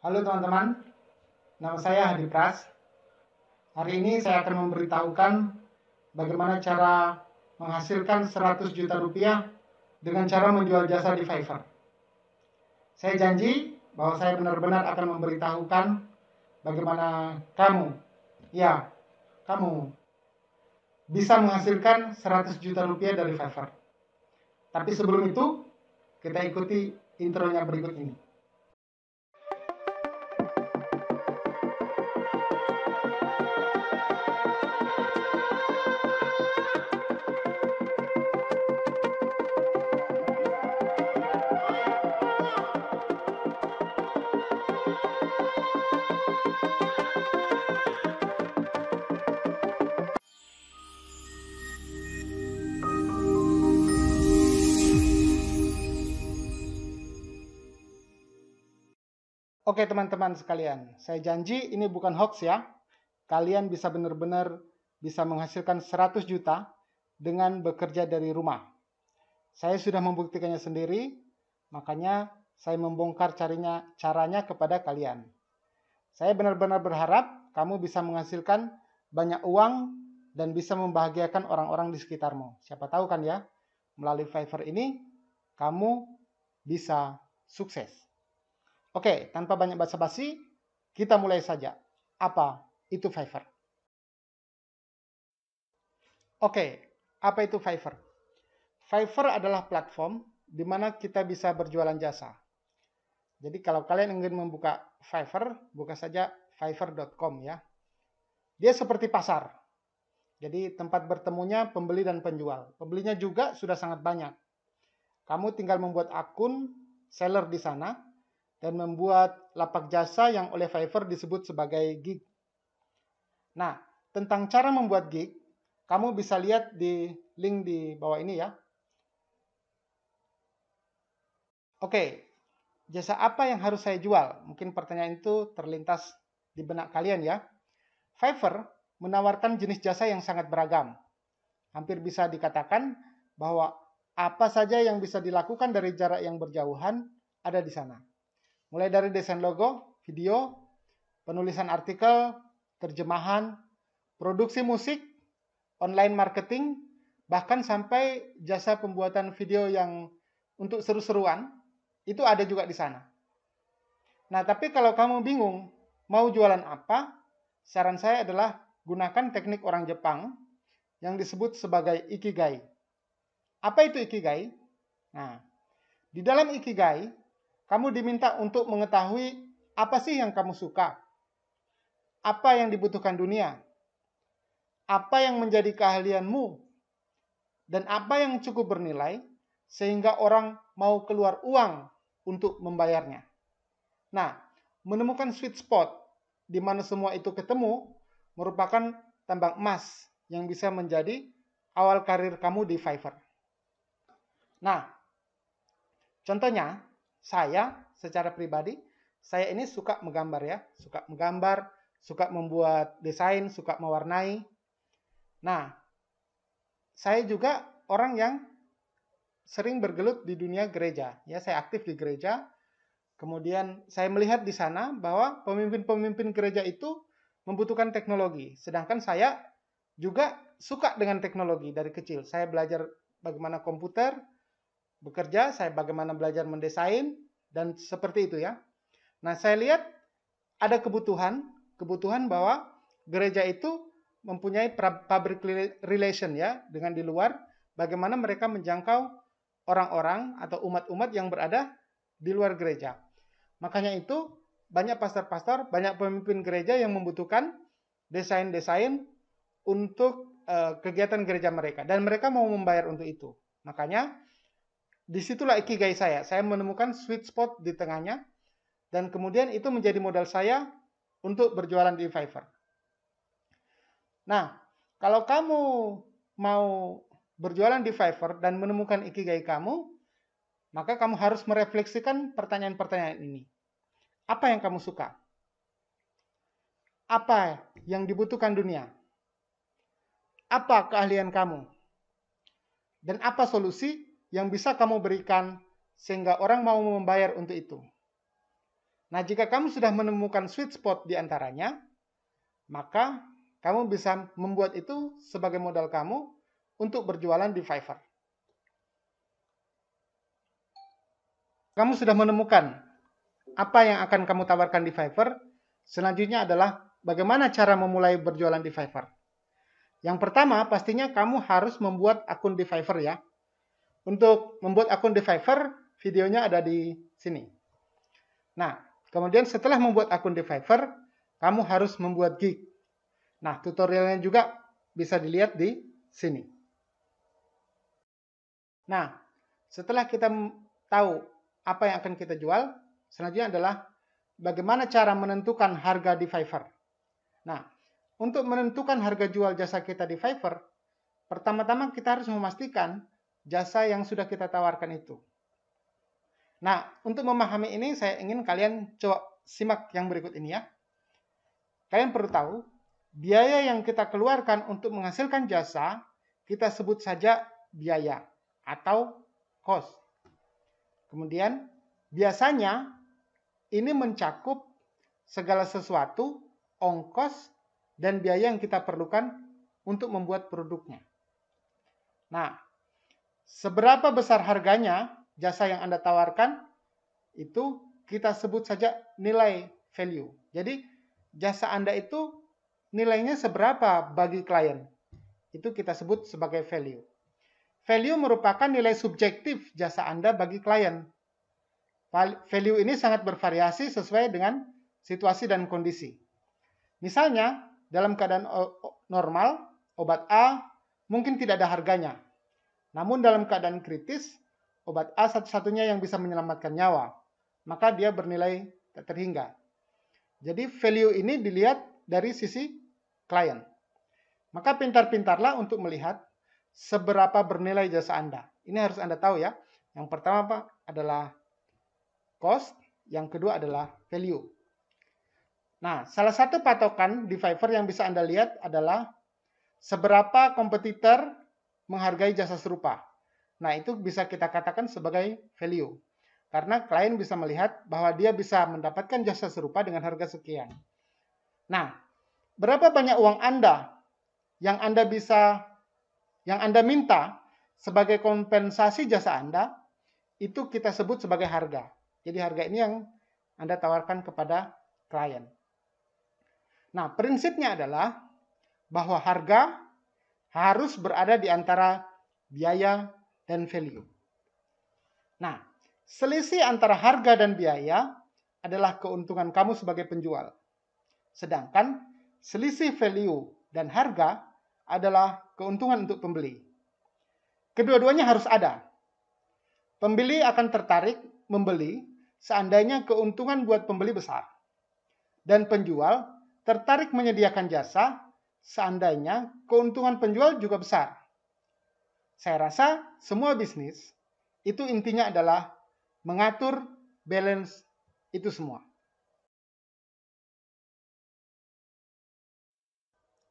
Halo teman-teman, nama saya Hadi Pras. Hari ini saya akan memberitahukan bagaimana cara menghasilkan 100 juta rupiah dengan cara menjual jasa di Fiverr. Saya janji bahwa saya benar-benar akan memberitahukan bagaimana kamu bisa menghasilkan 100 juta rupiah dari Fiverr. Tapi sebelum itu, kita ikuti intronya berikut ini. Oke teman-teman sekalian, saya janji ini bukan hoax ya. Kalian bisa benar-benar bisa menghasilkan 100 juta dengan bekerja dari rumah. Saya sudah membuktikannya sendiri, makanya saya membongkar caranya kepada kalian. Saya benar-benar berharap kamu bisa menghasilkan banyak uang dan bisa membahagiakan orang-orang di sekitarmu. Siapa tahu kan ya, melalui Fiverr ini kamu bisa sukses. Oke, tanpa banyak basa-basi, kita mulai saja. Apa itu Fiverr? Oke, apa itu Fiverr? Fiverr adalah platform di mana kita bisa berjualan jasa. Jadi kalau kalian ingin membuka Fiverr, buka saja fiverr.com ya. Dia seperti pasar. Jadi tempat bertemunya pembeli dan penjual. Pembelinya juga sudah sangat banyak. Kamu tinggal membuat akun seller di sana dan membuat lapak jasa yang oleh Fiverr disebut sebagai gig. Nah, tentang cara membuat gig, kamu bisa lihat di link di bawah ini ya. Oke, jasa apa yang harus saya jual? Mungkin pertanyaan itu terlintas di benak kalian ya. Fiverr menawarkan jenis jasa yang sangat beragam. Hampir bisa dikatakan bahwa apa saja yang bisa dilakukan dari jarak yang berjauhan ada di sana. Mulai dari desain logo, video, penulisan artikel, terjemahan, produksi musik, online marketing, bahkan sampai jasa pembuatan video yang untuk seru-seruan, itu ada juga di sana. Nah, tapi kalau kamu bingung mau jualan apa, saran saya adalah gunakan teknik orang Jepang yang disebut sebagai Ikigai. Apa itu Ikigai? Nah, di dalam Ikigai, kamu diminta untuk mengetahui apa sih yang kamu suka, apa yang dibutuhkan dunia, apa yang menjadi keahlianmu, dan apa yang cukup bernilai sehingga orang mau keluar uang untuk membayarnya. Nah, menemukan sweet spot di mana semua itu ketemu merupakan tambang emas yang bisa menjadi awal karir kamu di Fiverr. Nah, contohnya, saya secara pribadi, saya ini suka menggambar ya, suka membuat desain, suka mewarnai. Nah, saya juga orang yang sering bergelut di dunia gereja. Ya, saya aktif di gereja. Kemudian saya melihat di sana bahwa pemimpin-pemimpin gereja itu membutuhkan teknologi. Sedangkan saya juga suka dengan teknologi dari kecil. Saya belajar bagaimana komputer bekerja, saya bagaimana belajar mendesain, dan seperti itu ya. Nah, saya lihat ada kebutuhan bahwa gereja itu mempunyai public relation ya, dengan di luar, bagaimana mereka menjangkau orang-orang atau umat-umat yang berada di luar gereja. Makanya itu, banyak pastor-pastor, banyak pemimpin gereja yang membutuhkan desain-desain untuk kegiatan gereja mereka. Dan mereka mau membayar untuk itu. Makanya, disitulah ikigai saya. Saya menemukan sweet spot di tengahnya. Dan kemudian itu menjadi modal saya untuk berjualan di Fiverr. Nah, kalau kamu mau berjualan di Fiverr dan menemukan ikigai kamu, maka kamu harus merefleksikan pertanyaan-pertanyaan ini. Apa yang kamu suka? Apa yang dibutuhkan dunia? Apa keahlian kamu? Dan apa solusi yang bisa kamu berikan sehingga orang mau membayar untuk itu? Nah, jika kamu sudah menemukan sweet spot di antaranya, maka kamu bisa membuat itu sebagai modal kamu untuk berjualan di Fiverr. Kamu sudah menemukan apa yang akan kamu tawarkan di Fiverr. Selanjutnya adalah bagaimana cara memulai berjualan di Fiverr. Yang pertama, pastinya kamu harus membuat akun di Fiverr ya. Untuk membuat akun di Fiverr, videonya ada di sini. Nah, kemudian setelah membuat akun di Fiverr, kamu harus membuat gig. Nah, tutorialnya juga bisa dilihat di sini. Nah, setelah kita tahu apa yang akan kita jual, selanjutnya adalah bagaimana cara menentukan harga di Fiverr. Nah, untuk menentukan harga jual jasa kita di Fiverr, pertama-tama kita harus memastikan jasa yang sudah kita tawarkan itu. Nah, untuk memahami ini, saya ingin kalian coba simak yang berikut ini ya. Kalian perlu tahu, biaya yang kita keluarkan untuk menghasilkan jasa, kita sebut saja biaya atau cost. Kemudian, biasanya ini mencakup segala sesuatu, ongkos, dan biaya yang kita perlukan untuk membuat produknya. Nah, seberapa besar harganya jasa yang Anda tawarkan, itu kita sebut saja nilai value. Jadi, jasa Anda itu nilainya seberapa bagi klien. Itu kita sebut sebagai value. Value merupakan nilai subjektif jasa Anda bagi klien. Value ini sangat bervariasi sesuai dengan situasi dan kondisi. Misalnya, dalam keadaan normal, obat A mungkin tidak ada harganya. Namun dalam keadaan kritis, obat A satu-satunya yang bisa menyelamatkan nyawa. Maka dia bernilai tak terhingga. Jadi value ini dilihat dari sisi klien. Maka pintar-pintarlah untuk melihat seberapa bernilai jasa Anda. Ini harus Anda tahu ya. Yang pertama adalah cost, yang kedua adalah value. Nah, salah satu patokan di Fiverr yang bisa Anda lihat adalah seberapa kompetitor menghargai jasa serupa. Nah, itu bisa kita katakan sebagai value. Karena klien bisa melihat bahwa dia bisa mendapatkan jasa serupa dengan harga sekian. Nah, berapa banyak uang Anda yang Anda minta sebagai kompensasi jasa Anda, itu kita sebut sebagai harga. Jadi harga ini yang Anda tawarkan kepada klien. Nah, prinsipnya adalah bahwa harga harus berada di antara biaya dan value. Nah, selisih antara harga dan biaya adalah keuntungan kamu sebagai penjual. Sedangkan selisih value dan harga adalah keuntungan untuk pembeli. Kedua-duanya harus ada. Pembeli akan tertarik membeli seandainya keuntungan buat pembeli besar. Dan penjual tertarik menyediakan jasa seandainya keuntungan penjual juga besar. Saya rasa semua bisnis itu intinya adalah mengatur balance itu semua.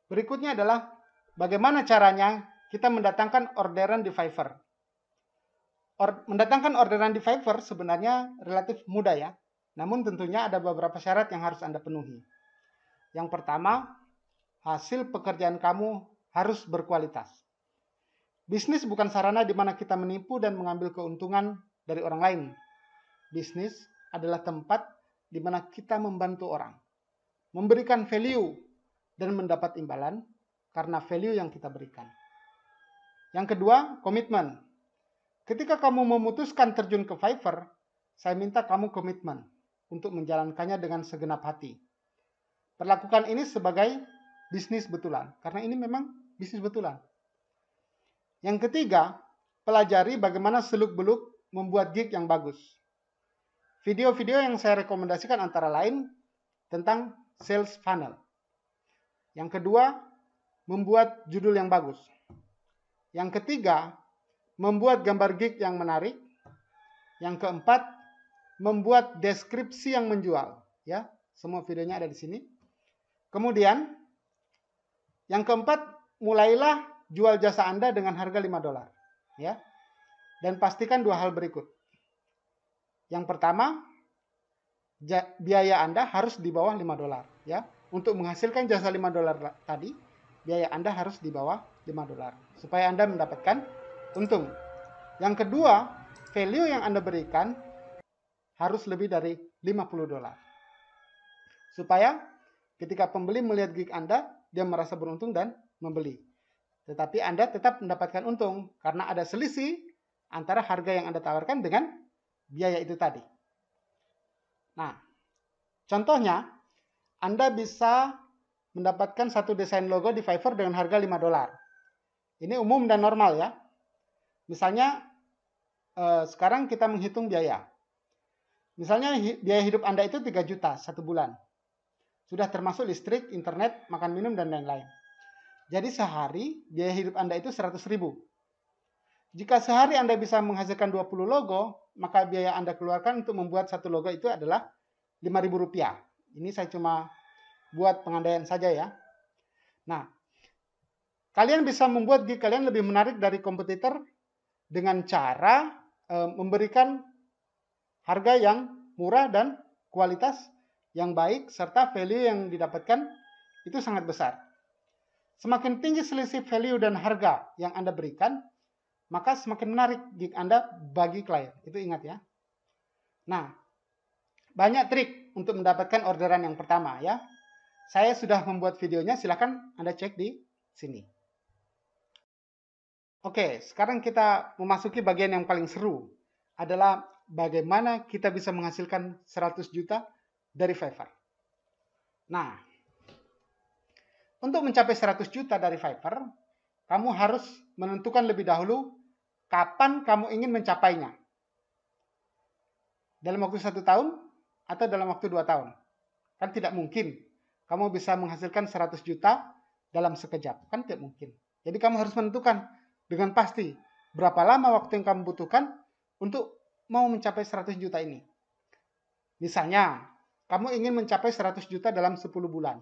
Berikutnya adalah bagaimana caranya kita mendatangkan orderan di Fiverr. Mendatangkan orderan di Fiverr sebenarnya relatif mudah ya. Namun tentunya ada beberapa syarat yang harus Anda penuhi. Yang pertama, hasil pekerjaan kamu harus berkualitas. Bisnis bukan sarana di mana kita menipu dan mengambil keuntungan dari orang lain. Bisnis adalah tempat di mana kita membantu orang, memberikan value, dan mendapat imbalan karena value yang kita berikan. Yang kedua, komitmen. Ketika kamu memutuskan terjun ke Fiverr, saya minta kamu komitmen untuk menjalankannya dengan segenap hati. Perlakukan ini sebagai bisnis betulan, karena ini memang bisnis betulan. Yang ketiga, pelajari bagaimana seluk-beluk membuat gig yang bagus. Video-video yang saya rekomendasikan antara lain tentang sales funnel. Yang kedua, membuat judul yang bagus. Yang ketiga, membuat gambar gig yang menarik. Yang keempat, membuat deskripsi yang menjual. Ya, semua videonya ada di sini. Kemudian, yang keempat, mulailah jual jasa Anda dengan harga $5. Ya. Dan pastikan dua hal berikut. Yang pertama, biaya Anda harus di bawah $5 ya. Untuk menghasilkan jasa $5 tadi, biaya Anda harus di bawah $5 supaya Anda mendapatkan untung. Yang kedua, value yang Anda berikan harus lebih dari $50 supaya ketika pembeli melihat gig Anda, dia merasa beruntung dan membeli. Tetapi Anda tetap mendapatkan untung karena ada selisih antara harga yang Anda tawarkan dengan biaya itu tadi. Nah, contohnya, Anda bisa mendapatkan satu desain logo di Fiverr dengan harga $5. Ini umum dan normal ya. Misalnya, sekarang kita menghitung biaya. Misalnya biaya hidup Anda itu 3 juta satu bulan. Sudah termasuk listrik, internet, makan minum, dan lain-lain. Jadi sehari biaya hidup Anda itu 100.000. Jika sehari Anda bisa menghasilkan 20 logo, maka biaya Anda keluarkan untuk membuat satu logo itu adalah Rp5.000. Ini saya cuma buat pengandaian saja ya. Nah, kalian bisa membuat gig kalian lebih menarik dari kompetitor dengan cara memberikan harga yang murah dan kualitas yang baik serta value yang didapatkan itu sangat besar. Semakin tinggi selisih value dan harga yang Anda berikan, maka semakin menarik gig Anda bagi klien. Itu ingat ya. Nah, banyak trik untuk mendapatkan orderan yang pertama ya. Saya sudah membuat videonya, silakan Anda cek di sini. Oke, sekarang kita memasuki bagian yang paling seru. Adalah bagaimana kita bisa menghasilkan 100 juta dari Fiverr. Nah, untuk mencapai 100 juta dari Fiverr, kamu harus menentukan lebih dahulu kapan kamu ingin mencapainya. Dalam waktu 1 tahun atau dalam waktu 2 tahun. Kan tidak mungkin kamu bisa menghasilkan 100 juta dalam sekejap. Kan tidak mungkin. Jadi kamu harus menentukan dengan pasti berapa lama waktu yang kamu butuhkan untuk mau mencapai 100 juta ini. Misalnya, kamu ingin mencapai 100 juta dalam 10 bulan.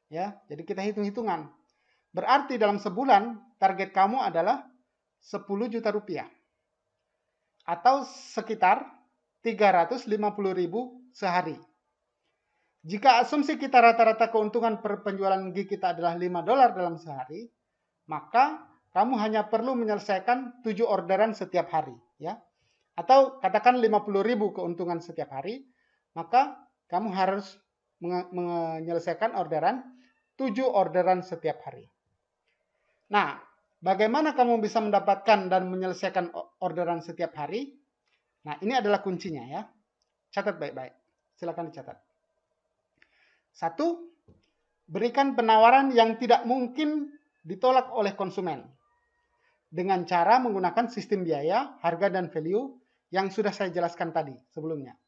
Ya, jadi kita hitung-hitungan. Berarti dalam sebulan target kamu adalah 10 juta rupiah. Atau sekitar 350.000 sehari. Jika asumsi kita rata-rata keuntungan per penjualan gig kita adalah $5 dalam sehari, maka kamu hanya perlu menyelesaikan 7 orderan setiap hari, ya. Atau katakan 50.000 keuntungan setiap hari, maka kamu harus menyelesaikan orderan 7 orderan setiap hari. Nah, bagaimana kamu bisa mendapatkan dan menyelesaikan orderan setiap hari? Nah, ini adalah kuncinya ya. Catat baik-baik. Silakan dicatat. 1. Berikan penawaran yang tidak mungkin ditolak oleh konsumen. Dengan cara menggunakan sistem biaya, harga, dan value yang sudah saya jelaskan tadi sebelumnya.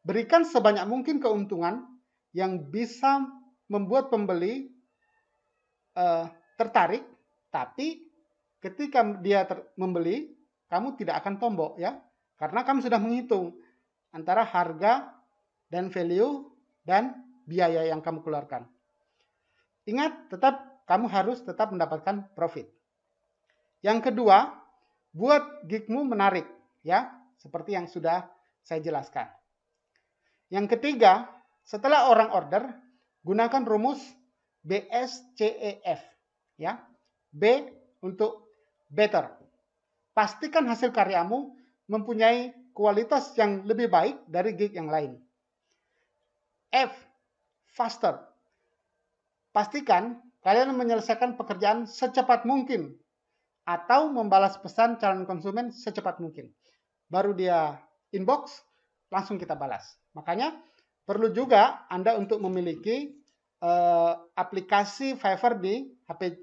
Berikan sebanyak mungkin keuntungan yang bisa membuat pembeli tertarik, tapi ketika dia membeli, kamu tidak akan tombok ya, karena kamu sudah menghitung antara harga dan value dan biaya yang kamu keluarkan. Ingat, kamu harus tetap mendapatkan profit. Yang kedua, buat gigmu menarik ya, seperti yang sudah saya jelaskan. Yang ketiga, setelah orang order, gunakan rumus BSCEF ya. B untuk better. Pastikan hasil karyamu mempunyai kualitas yang lebih baik dari gig yang lain. F, faster. Pastikan kalian menyelesaikan pekerjaan secepat mungkin atau membalas pesan calon konsumen secepat mungkin. Baru dia inbox, langsung kita balas. Makanya perlu juga Anda untuk memiliki aplikasi Fiverr di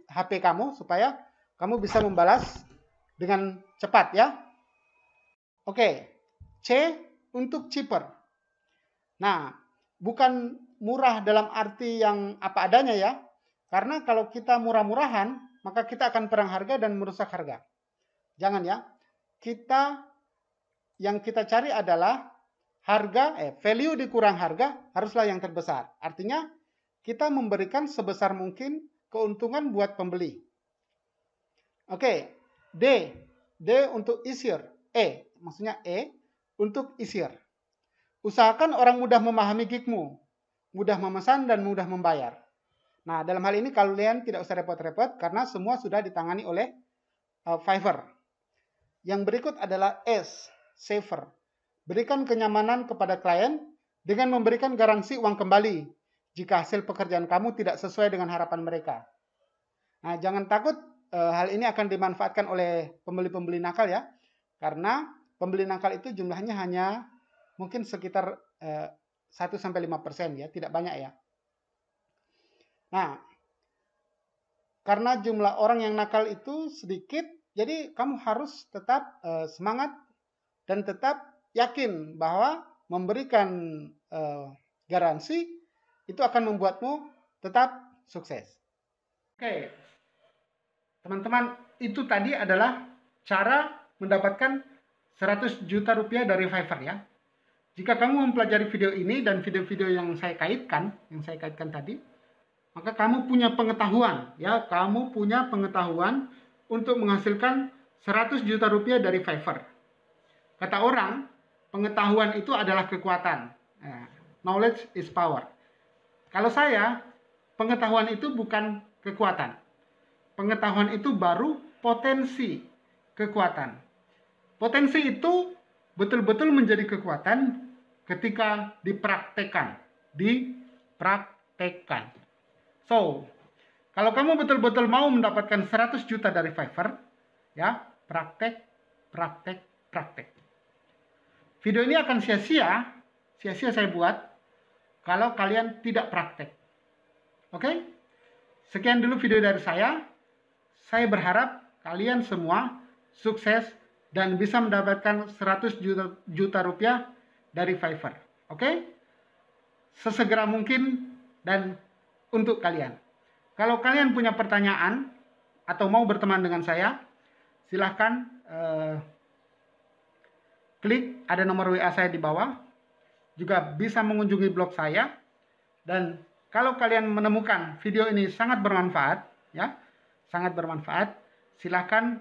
HP kamu supaya kamu bisa membalas dengan cepat ya. Oke, C untuk cheaper. Nah, bukan murah dalam arti yang apa adanya ya. Karena kalau kita murah-murahan, maka kita akan perang harga dan merusak harga. Jangan ya. Yang kita cari adalah value dikurang harga haruslah yang terbesar. Artinya kita memberikan sebesar mungkin keuntungan buat pembeli. Oke, D untuk easier. Maksudnya E untuk easier. Usahakan orang mudah memahami gigmu, mudah memesan dan mudah membayar. Nah, dalam hal ini kalian tidak usah repot-repot karena semua sudah ditangani oleh Fiverr. Yang berikut adalah S, saver. Berikan kenyamanan kepada klien dengan memberikan garansi uang kembali jika hasil pekerjaan kamu tidak sesuai dengan harapan mereka. Nah, jangan takut hal ini akan dimanfaatkan oleh pembeli-pembeli nakal ya. Karena pembeli nakal itu jumlahnya hanya mungkin sekitar 1-5% ya, tidak banyak ya. Nah, karena jumlah orang yang nakal itu sedikit, jadi kamu harus tetap semangat dan tetap yakin bahwa memberikan garansi itu akan membuatmu tetap sukses. Oke, teman-teman, itu tadi adalah cara mendapatkan 100 juta rupiah dari Fiverr ya. Jika kamu mempelajari video ini dan video-video yang saya kaitkan tadi, maka kamu punya pengetahuan ya, kamu punya pengetahuan untuk menghasilkan 100 juta rupiah dari Fiverr. Kata orang, pengetahuan itu adalah kekuatan. Knowledge is power. Kalau saya, pengetahuan itu bukan kekuatan. Pengetahuan itu baru potensi kekuatan. Potensi itu betul-betul menjadi kekuatan ketika dipraktekkan. So, kalau kamu betul-betul mau mendapatkan 100 juta dari Fiverr, ya, praktek. Video ini akan sia-sia saya buat kalau kalian tidak praktek. Oke? Sekian dulu video dari saya. Saya berharap kalian semua sukses dan bisa mendapatkan 100 juta rupiah dari Fiverr. Oke? Sesegera mungkin dan untuk kalian. Kalau kalian punya pertanyaan atau mau berteman dengan saya, silahkan klik ada nomor WA saya di bawah. Juga bisa mengunjungi blog saya. Dan kalau kalian menemukan video ini sangat bermanfaat, ya, sangat bermanfaat, silahkan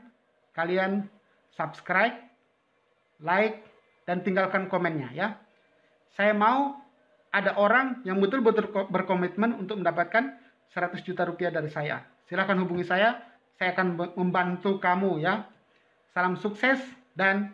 kalian subscribe, like, dan tinggalkan komennya ya. Saya mau ada orang yang betul-betul berkomitmen untuk mendapatkan 100 juta rupiah dari saya. Silahkan hubungi saya akan membantu kamu ya. Salam sukses dan